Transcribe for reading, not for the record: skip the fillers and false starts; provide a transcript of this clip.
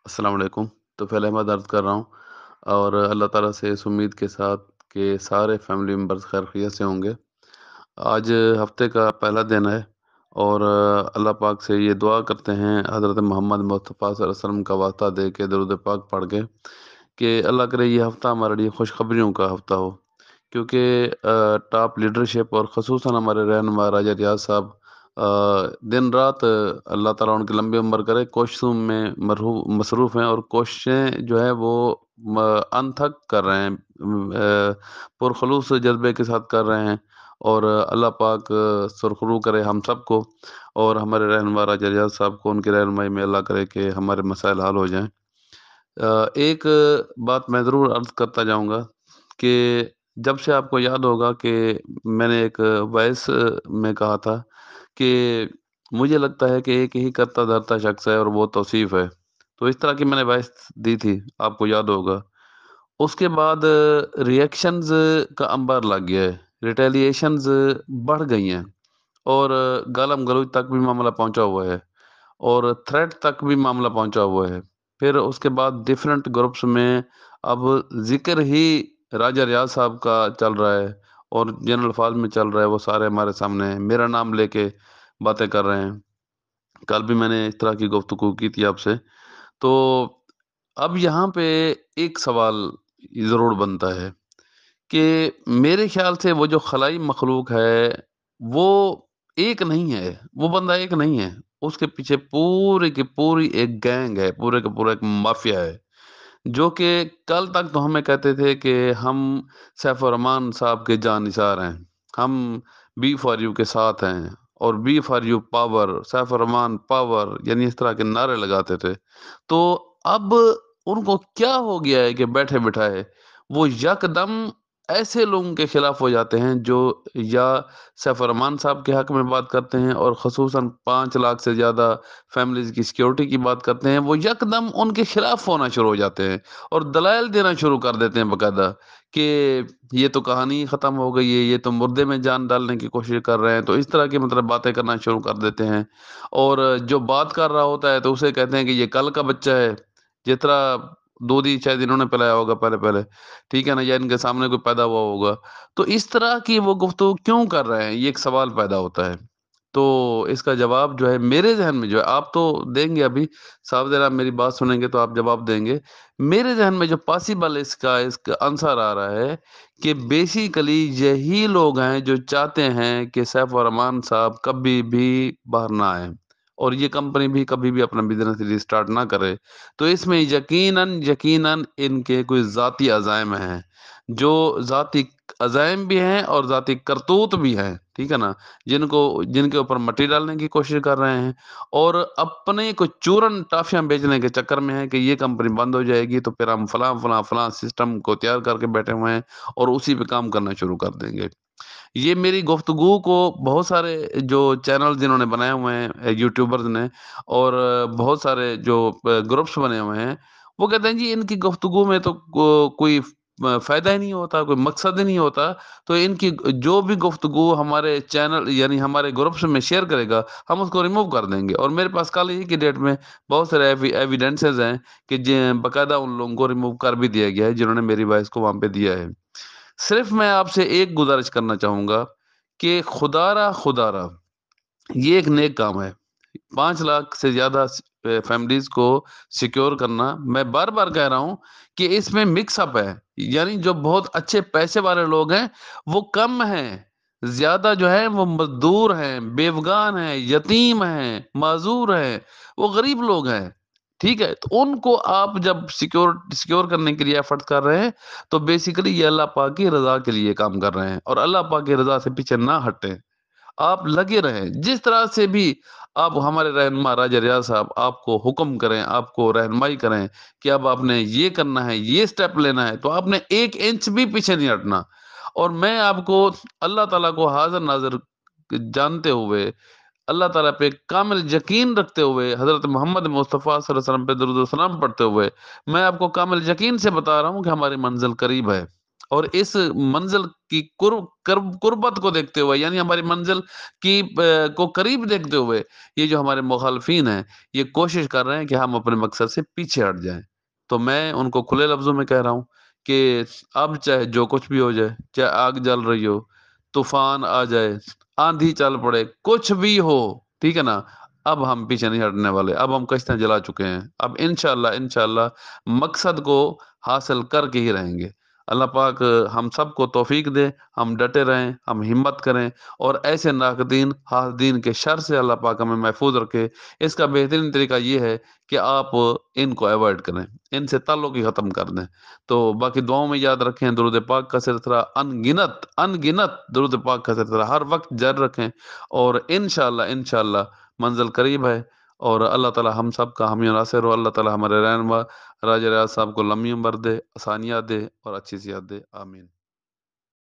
अस्सलाम वालेकुम। तो पहले मैं दर्द कर रहा हूँ और अल्लाह ताला से इस उम्मीद के साथ कि सारे फैमिली मेम्बर्स खैर खैरियत से होंगे। आज हफ्ते का पहला दिन है और अल्लाह पाक से ये दुआ करते हैं हज़रत मोहम्मद मुस्तफ़ा सल्लल्लाहु अलैहि वसल्लम का वास्ता दे के दरूद पाक पढ़ के कि अल्लाह करे ये हफ्ता हमारे लिए खुशखबरियों का हफ्ता हो। क्योंकि टॉप लीडरशिप और ख़ुसूसन हमारे रहनुमा राजा रियाज़ साहब दिन रात अल्लाह ताला उनकी लंबी उम्र करे कोशिशों में मसरूफ़ हैं और कोशिशें जो है वो अनथक कर रहे हैं, पुरखलूस जज्बे के साथ कर रहे हैं और अल्लाह पाक सुरखरू करे हम सबको और हमारे रहनुमा राजा रियाज़ साहब को उनकी रहनुमाई में अल्लाह करे कि हमारे मसाइल हल हो जाएं। एक बात मैं ज़रूर अर्ज़ करता जाऊँगा कि जब से आपको याद होगा कि मैंने एक वॉइस में कहा था कि मुझे लगता है कि एक ही कर्ता-धर्ता शख़्स है और वो तौसीफ़ है। तो इस तरह की मैंने वॉइस दी थी, आपको याद होगा। उसके बाद रिएक्शंस का अंबार लग गया है, रिटेलिएशंस बढ़ गई हैं और गालम-गलौच तक भी मामला पहुँचा हुआ है। और थ्रेड तक भी मामला पहुँचा हुआ है। फिर उसके बाद डिफरेंट ग्रुप्स में अब ज़िक्र ही राजा रियाज़ साहब का चल रहा है और जिन अल्फ़ाज़ में चल रहा है वो सारे हमारे सामने हैं। मेरा नाम लेके बातें कर रहे हैं। कल भी मैंने इस तरह की गुफ्तगू की थी आपसे। तो अब यहाँ पे एक सवाल ज़रूर बनता है कि मेरे ख़्याल से वो जो खलाई मखलूक है, वो एक नहीं है, वो बंदा एक नहीं है। उसके पीछे पूरी की पूरी एक गैंग है, पूरे का पूरा एक माफ़िया है, जो कि कल तक तो हमें कहते थे कि हम सैफ उर-रहमान साहब के जानिसार हैं। हम बी फॉर यू के साथ हैं और be for you power, Saif ur-Rahman power यानी इस तरह के नारे लगाते थे। तो अब उनको क्या हो गया है कि बैठे-बिठाए वो यकदम ऐसे लोगों के खिलाफ हो जाते हैं जो या सैफ उर-रहमान साहब के हक में बात करते हैं और ख़ुसूसन 5 लाख से ज़्यादा फैमिलीज़ की सिक्योरिटी की बात करते हैं, वो यकदम उनके खिलाफ होना शुरू हो जाते हैं और दलाइल देना शुरू कर देते हैं बाकायदा कि ये तो कहानी ही ख़त्म हो गई है, ये तो मुर्दे में जान डालने की कोशिश कर रहे हैं। तो इस तरह की मतलब बातें करना शुरू कर देते हैं और जो बात कर रहा होता है तो उसे कहते हैं कि ये कल का बच्चा है, जिस तरह दूध ही शायद इन्होंने पिलाया होगा पहले-पहले, ठीक है ना? या इनके सामने कोई पैदा हुआ होगा। तो इस तरह की वो गुफ्तगू क्यों कर रहे हैं? ये एक सवाल पैदा होता है। तो इसका जवाब जो है मेरे ज़हन में जो है आप तो देंगे अभी, साफ ज़रा मेरी बात सुनेंगे तो आप जवाब देंगे। मेरे ज़हन में जो पॉसिबल इसका आंसर आ रहा है कि बेसिकली यही लोग हैं जो चाहते हैं कि सैफ और रहमान साहब कभी भी बाहर ना आएँ और ये कंपनी भी कभी भी अपना बिज़नेस रिस्टार्ट ना करे। तो इसमें यकीनन यकीनन इनके कोई ज़ाती अज़ाइम हैं, जो ज़ाती अज़ाइम भी हैं और ज़ाती करतूत भी हैं, ठीक है ना? जिनके ऊपर मट्टी डालने की कोशिश कर रहे हैं और अपने को चूरन टाफियाँ बेचने के चक्कर में है कि ये कंपनी बंद हो जाएगी तो फिर हम फलां सिस्टम को तैयार करके बैठे हुए हैं और उसी पे काम करना शुरू कर देंगे। ये मेरी गुफ्तगू को बहुत सारे जो चैनल जिन्होंने बनाए हुए हैं यूट्यूबर्स ने और बहुत सारे जो ग्रुप्स बने हुए हैं, वो कहते हैं जी इनकी गुफ्तगू में तो कोई फ़ायदा ही नहीं होता, कोई मकसद ही नहीं होता, तो इनकी जो भी गुफ्तगू हमारे चैनल यानी हमारे ग्रुप्स में शेयर करेगा, हम उसको रिमूव कर देंगे और मेरे पास कल ही की डेट में बहुत सारे एविडेंसेस हैं कि बाकायदा उन लोगों को रिमूव कर भी दिया गया है, जिन्होंने मेरी वॉइस को वहाँ पे दिया है। सिर्फ मैं आपसे एक गुज़ारिश करना चाहूँगा कि खुदारा ये एक नेक काम है। 5 लाख से ज़्यादा फैमिलीज़ को सिक्योर करना, मैं बार-बार कह रहा हूँ कि इसमें मिक्स अप है। यानी जो बहुत अच्छे पैसे वाले लोग हैं, वो कम हैं। ज़्यादा जो है वो मज़दूर हैं, बेवगान हैं, यतीम हैं, माज़ूर हैं, वो गरीब लोग हैं। ठीक है? तो उनको आप जब सिक्योर करने के लिए एफर्ट कर रहे हैं, तो बेसिकली ये अल्लाह पाक की रज़ा के लिए काम कर रहे हैं और अल्लाह पाक की रज़ा से पीछे ना हटें। आप लगे रहें। जिस तरह से भी आप हमारे रहनुमा राजा रियाज़ साहब आपको हुक्म करें, आपको रहनुमाई करें कि अब आपने ये करना है, ये स्टेप लेना है, तो आपने 1 इंच भी पीछे नहीं हटना। और मैं आपको अल्लाह ताला को हाज़िर-नाज़िर जानते हुए, अल्लाह ताला पे कामिल यकीन रखते हुए, हज़रत मोहम्मद मुस्तफ़ा सल्लल्लाहु अलैहि वसल्लम पे दुरूद व सलाम पढ़ते हुए, मैं आपको कामिल यकीन से बता रहा हूँ कि हमारी मंज़िल करीब है। اور اس منزل کی قربت کو دیکھتے ہوئے، یعنی ہماری منزل کی کو قریب دیکھتے ہوئے، یہ جو ہمارے مخالفین ہیں یہ کوشش کر رہے ہیں کہ ہم اپنے مقصد سے پیچھے ہٹ جائیں۔ تو میں ان کو کھلے لفظوں میں کہہ رہا ہوں کہ اب چاہے جو کچھ بھی ہو جائے، چاہے آگ جل رہی ہو، طوفان آ جائے، آندھی چل پڑے، کچھ بھی ہو، ٹھیک ہے نا، اب ہم پیچھے نہیں ہٹنے والے، اب ہم کشتیاں جلا چکے ہیں، اب انشاءاللہ مقصد کو حاصل کر کے ہی رہیں گے۔ اللہ پاک ہم سب کو توفیق دے، ہم ڈٹے رہیں، ہم ہمت کریں، اور ایسے ناقدین حاسدین کے شر سے اللہ پاک ہمیں محفوظ رکھے۔ اس کا بہترین طریقہ یہ ہے کہ آپ ان کو ایوائڈ کریں، ان سے تعلق ہی ختم کر دیں۔ تو باقی دعاؤں میں یاد رکھیں، درود پاک کا سلسلہ ان گنت درود پاک کا سلسلہ ہر وقت جاری رکھیں، اور انشاءاللہ منزل قریب ہے، اور اللہ تعالی ہم سب کا حامی و ناصر ہو۔ اللہ تعالی ہمارے رہنما راجہ ریاض صاحب کو لمبی عمر دے، آسانیاں دے، اور اچھی صحت دے، آمین۔